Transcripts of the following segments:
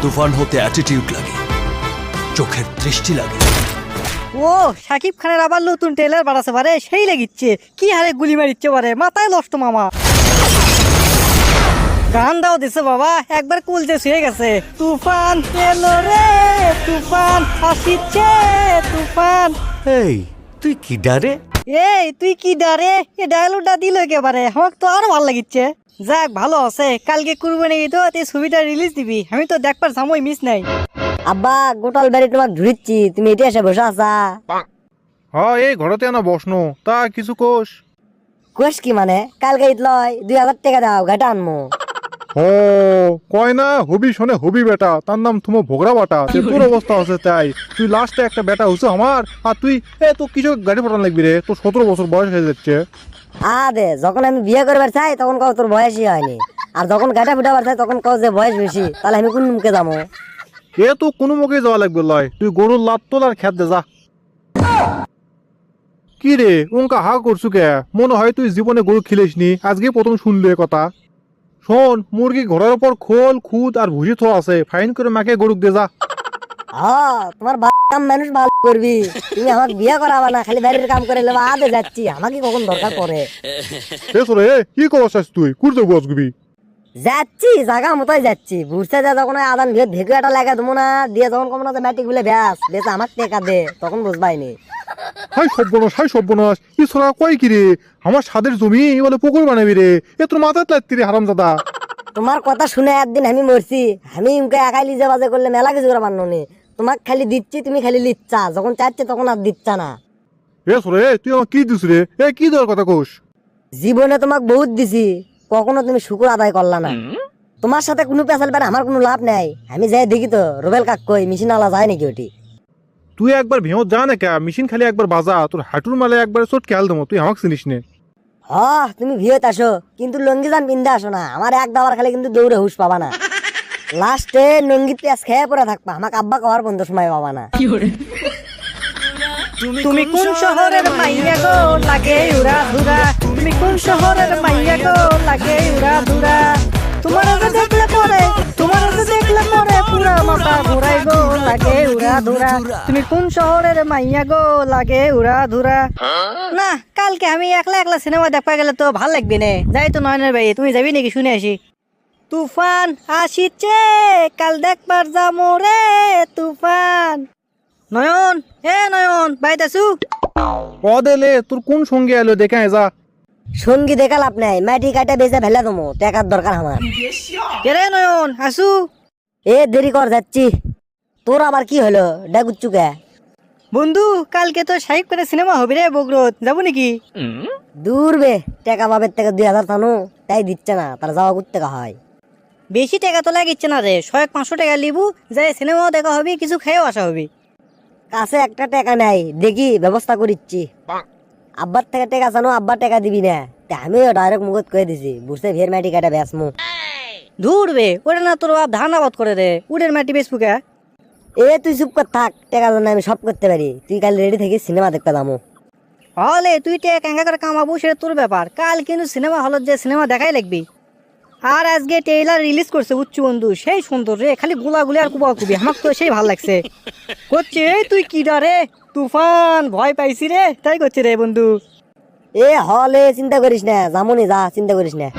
তুফান হতে অ্যাটিটিউড লাগে, চোখের দৃষ্টি লাগে। ও সাকিব খানের আবার নতুন ট্রেলার বাড়াছে পারে, সেই লাগিচ্ছে কি হারে গুলি মারিচ্ছে পারে, মাথায় নষ্ট মামা। গানটাও দিছে বাবা, একবার কুলতে শুয়ে গেছে। তুফান এলো রে তুফান, আসিচ্ছে তুফান। এই তুই কি ডারে? এই তুই কি ডারে, এই ডায়লগটা দিল একেবারে, আমার তো আরো ভালো লাগিচ্ছে। যাক ভালো আছে, কালকে কুরবানি ঈদ তো ছবিটা রিলিজ দিবি, আমি তো দেখবার সময় মিস নাই। আব্বা গোটাল বাড়ি তোমাক ধরিচ্ছি, তুমি এটা এসে বসে আছা? হ্যাঁ এই ঘরতে না বসনো, তা কিছু কোষ? কোষ কি মানে, কালকে ঈদ লয় 2000 টাকা দাও, ঘাটা আনমো। ও কয় না হবি শোনে হবি বেটা, তার নাম তুমি ভোগরা বাটা। তোর অবস্থা আছে তাই, তুই লাস্টে একটা বেটা হচ্ছে আমার, আর তুই তো কিছু গাড়ি পাঠান লাগবি রে, তোর 17 বছর বয়স হয়ে যাচ্ছে। আদে যখন আমি বিয়ে করবার চাই তখন কও তোর বয়সই হয়নি, আর যখন গাটা ফুটাবার চাই তখন কও যে বয়স বেশি, তাহলে আমি কোন মুখে যাবো? তো কোনো মুখে যাওয়া লাগবে লয়, তুই গরুর লাত তোল আর খেত দে যা। কি রে ওঙ্কা হা করছু কে? মনে হয় তুই জীবনে গরু খিলিসনি, আজকে প্রথম শুনলি এ কথা। শোন, মুরগি ঘরের উপর খোল খুদ আর ভুসি থো আছে, ফাইন করে মাকে গরুক দে যা। হ্যাঁ তোমার কাম মানুষ ভালো করবি, তুমি আমাকে বিয়ে করাবা না, খালি বাড়ির কাম করে নেবা। আদে যাচ্ছি, আমাকে কখন দরকার পড়ে। কি করছিস তুই? কুড়তে বসবি? যাচ্ছি জায়গা মতোই যাচ্ছি, বুঝতে যা যখন আদান ভিড় ভেকু একটা লাগা দেবো না, দিয়ে যখন কমন ম্যাটিক গুলো ব্যাস বেশ আমার টেকা দে, তখন বুঝবাইনি। হাই সর্বনাশ, কি ছোড়া কয় কি রে? আমার সাদের জমি বলে পুকুর বানাবি রে? তোর মাথায় লাগতি রে হারামজাদা। তোমার কথা শুনে একদিন আমি মরছি, আমি উনকে একাই লিজে বাজে করলে মেলা কিছু করে পারনো নি। তোমাকে খালি দিচ্ছি, তুমি খালি লিচ্ছা, যখন চাচ্ছে তখন আর দিচ্ছা না। তুই আমার কি দিস রে? কি দেওয়ার কথা কোষ? জীবনে তোমাকে বহুত দিছি, কখনো তুমি শুকুর আদায় করলা না। তোমার সাথে কোনো পেশাল পারে আমার কোনো লাভ নাই। আমি যাই দেখি তো রুবেল কাক কই মেশিন আলা যায় নাকি ওটি। তুই একবার ভেঙত যা না কে, মেশিন খালি একবার বাজা, তোর হাঁটুর মালে একবার চোট খেয়াল দেবো, তুই আমাকে চিনিস নে। তুমি ভিয়ত আসো, কিন্তু লঙ্গি যান পিন্ধে আসো না, আমার এক দাবার খালি কিন্তু দৌড়ে হুশ পাবা না। লাস্টে লঙ্গি পেঁয়াজ খেয়ে পরে থাকবা, আমাকে আব্বা খাওয়ার বন্ধ সময় পাবা না। তুমি কোন শহরের মাইয়া গো, লাগে উড়া ধুরা। তুমি কোন শহরের মাইয়া গো, লাগে উড়া ধুরা। তোমার দেখলে পরে পুরা মাথা ঘুরাই গো, লাগে উড়া ধুরা। তুমি কোন শহরের মাইয়া গো, লাগে উড়া ধুরা। না কালকে আমি একলা সিনেমা দেখা গেলে তো ভাল লাগবে না, যাই তো নয়নের ভাই, তুমি যাবি নাকি শুনে আসি? তুফান আসিচ্ছে কাল দেখবার যামো রে তুফান। নয়ন নয়ন বাইতে আসু। কদেলে তোর কোন সঙ্গে এলো দেখে যা। সঙ্গী দেখা লাভ নাই, মাটি কাটা বেঁচে ফেলে দেবো, টাকার দরকার আমার। কে নয়ন আসু। দেরি কর যাচ্ছি। তোর আবার কি হলো ডাকুচ্ছু কে? বন্ধু কালকে তো সাহিব করে সিনেমা হবে রে বগুড়ত, যাবো নাকি? দূর বে, টাকা বাবের থেকে 2000 থানো, তাই দিচ্ছে না, তার যাওয়া করতে হয়। বেশি টাকা তো লাগিচ্ছে না রে, 100-500 টাকা লিবু, যাই সিনেমাও দেখা হবে, কিছু খেয়েও আসা হবে। কাছে একটা টাকা নাই, দেখি ব্যবস্থা করিচ্ছি। আব্বার থেকে টাকা জানো, আব্বার টাকা দিবি না, আমিও ডাইরেক্ট মুখত কয়ে দিছি, বুঝতে ভের মাটি কাটা বেসমু। দূর বে, ওটা না তোর বাপ ধান আবাদ করে রে, উডের মাটি বেচবু কে? তুই চুপ কর থাক, টাকা জন্য আমি সব করতে পারি, তুই কাল রেডি থেকে সিনেমা দেখতে যাবো। হলে তুই টাকা করে কামাবো সেটা তোর ব্যাপার, কাল কিন্তু সিনেমা হলত যে সিনেমা দেখাই লাগবি। আর আজকে ট্রেইলার রিলিজ করছে উচ্চ বন্ধু, সেই সুন্দর রে, খালি গুলাগুলি আর কুবাকুবি, আমার তো সেই ভাল লাগছে। করছে তুই কি ডারে তুফান, ভয় পাইছি রে, তাই করছে রে বন্ধু। হলে চিন্তা করিস না, যামনি যা, চিন্তা করিস না।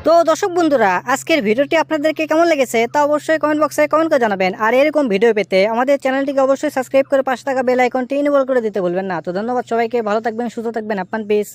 তো দর্শক বন্ধুরা, আজকের ভিডিওটি আপনাদেরকে কেমন লেগেছে তা অবশ্যই কমেন্ট বক্সে কমেন্ট করে জানাবেন। আর এরকম ভিডিও পেতে আমাদের চ্যানেলটিকে অবশ্যই সাবস্ক্রাইব করে পাশে থাকা বেল আইকনটি ইনেবল করে দিতে ভুলবেন না। তো ধন্যবাদ সবাইকে, ভালো থাকবেন, সুস্থ থাকবেন, আপনার পিস।